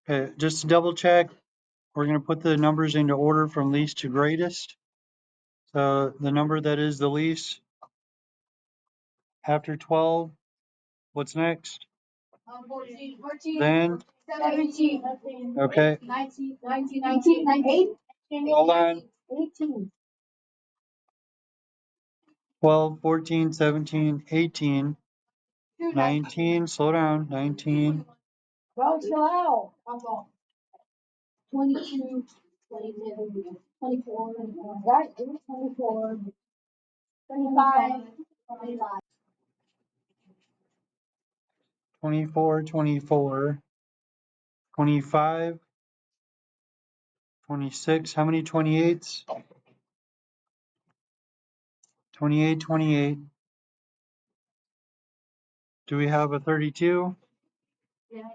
Okay, just to double check, we're going to put the numbers into order from least to greatest. So the number that is the least after 12, what's next? 14. Then 17. Okay. 19. 19. 18. Hold on. 18. 12, 14, 17, 18, 19. Slow down. 19. Bro, chill out. 22. 22. 24. Right? 24. 25. 25. 24, 24, 25, 26. How many 28s? 28, 28. Do we have a 32? Yes.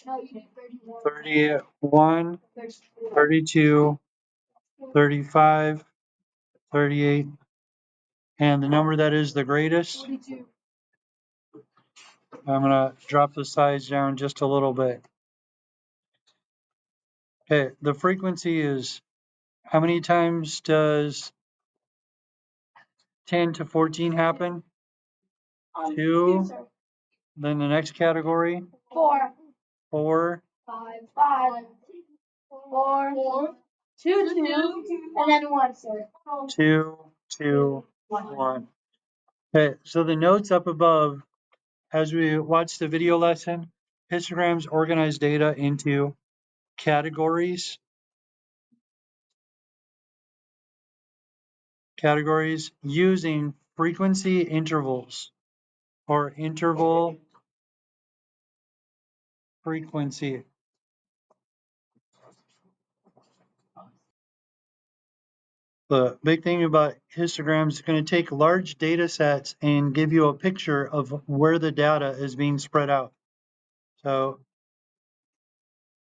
No, you did 31. 31, 32, 35, 38. And the number that is the greatest? 42. I'm going to drop the size down just a little bit. Okay, the frequency is, how many times does 10 to 14 happen? 2. Then the next category? 4. 4. 5. 5. 4. 2. 2. And then 1, sir. 2, 2, 1. Okay, so the notes up above, as we watch the video lesson, histograms organize data into categories. Categories using frequency intervals or interval frequency. The big thing about histograms is going to take large data sets and give you a picture of where the data is being spread out. So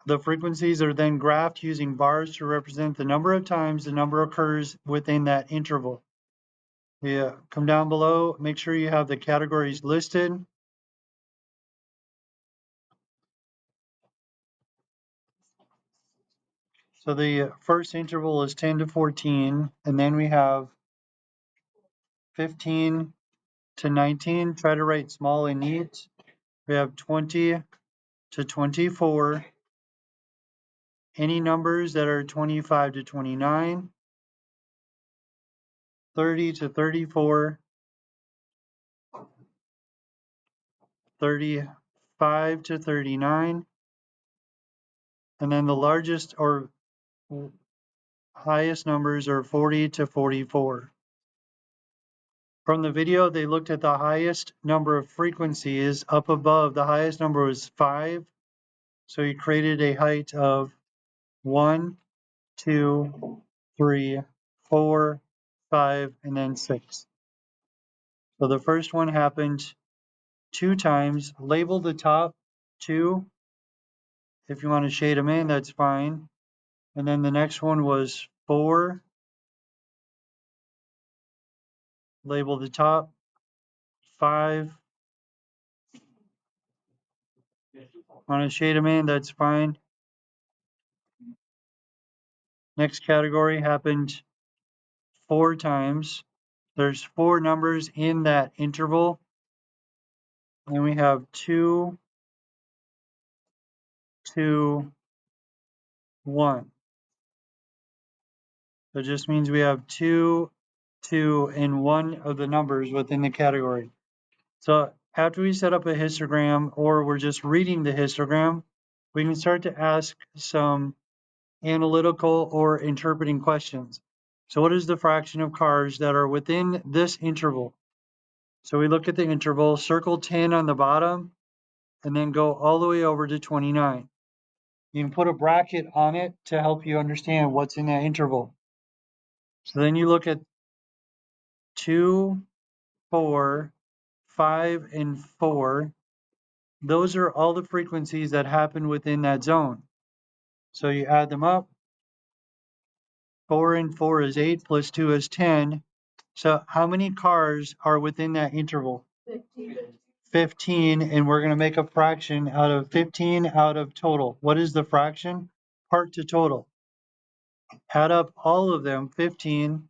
the frequencies are then graphed using bars to represent the number of times the number occurs within that interval. Yeah, come down below, make sure you have the categories listed. So the first interval is 10 to 14, and then we have 15 to 19. Try to write small and neat. We have 20 to 24. Any numbers that are 25 to 29. 30 to 34. 35 to 39. And then the largest or highest numbers are 40 to 44. From the video, they looked at the highest number of frequencies up above. The highest number was 5. So he created a height of 1, 2, 3, 4, 5, and then 6. So the first one happened 2 times. Label the top 2. If you want to shade them in, that's fine. And then the next one was 4. Label the top. 5. Want to shade them in, that's fine. Next category happened 4 times. There's 4 numbers in that interval. And we have 2, 2, 1. So it just means we have 2, 2, and 1 of the numbers within the category. So after we set up a histogram, or we're just reading the histogram, we can start to ask some analytical or interpreting questions. So what is the fraction of cars that are within this interval? So we look at the interval, circle 10 on the bottom, and then go all the way over to 29. You can put a bracket on it to help you understand what's in that interval. So then you look at 2, 4, 5, and 4. Those are all the frequencies that happen within that zone. So you add them up. 4 and 4 is 8, plus 2 is 10. So how many cars are within that interval? 15. 15, and we're going to make a fraction out of 15 out of total. What is the fraction? Part to total. Add up all of them, 15,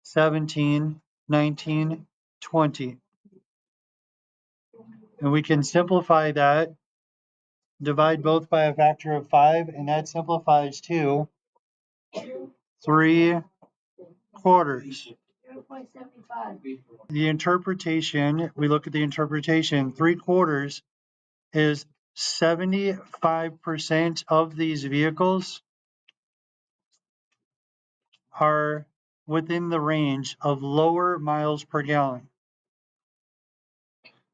17, 19, 20. And we can simplify that, divide both by a factor of 5, and that simplifies to 3 quarters. 0.75. The interpretation, we look at the interpretation, 3 quarters is 75% of these vehicles are within the range of lower miles per gallon.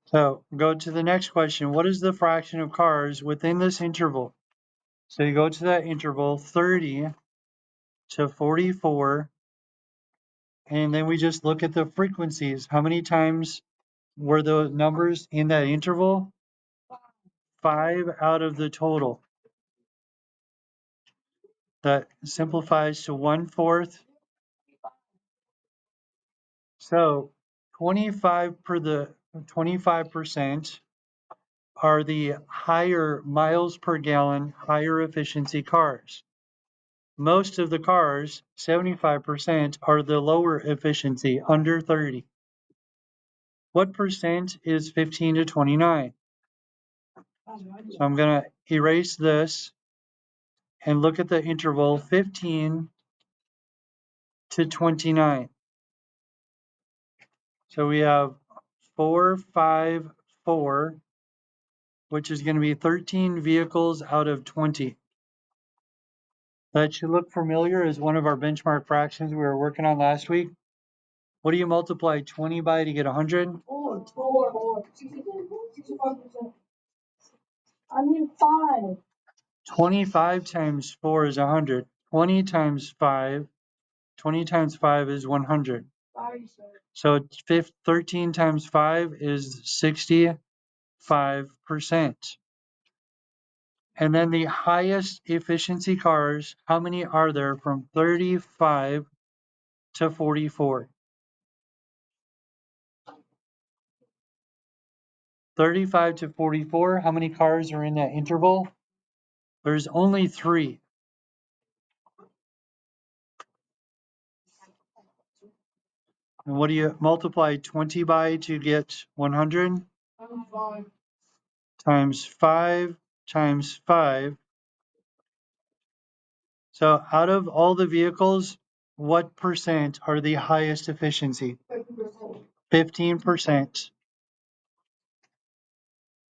So go to the next question. What is the fraction of cars within this interval? So you go to that interval, 30 to 44, and then we just look at the frequencies. How many times were the numbers in that interval? 5 out of the total. That simplifies to 1/4. So 25% are the higher miles per gallon, higher efficiency cars. Most of the cars, 75%, are the lower efficiency, under 30. What percent is 15 to 29? So I'm going to erase this and look at the interval 15 to 29. So we have 4, 5, 4, which is going to be 13 vehicles out of 20. That should look familiar as one of our benchmark fractions we were working on last week. What do you multiply 20 by to get 100? 4. 64%. I mean 5. 25 times 4 is 100. 20 times 5 is 100. Sorry, sir. So 13 times 5 is 65%. And then the highest efficiency cars, how many are there from 35 to 44? 35 to 44, how many cars are in that interval? There's only 3. And what do you multiply 20 by to get 100? 5. Times 5 times 5. So out of all the vehicles, what percent are the highest efficiency? 50%. 15%.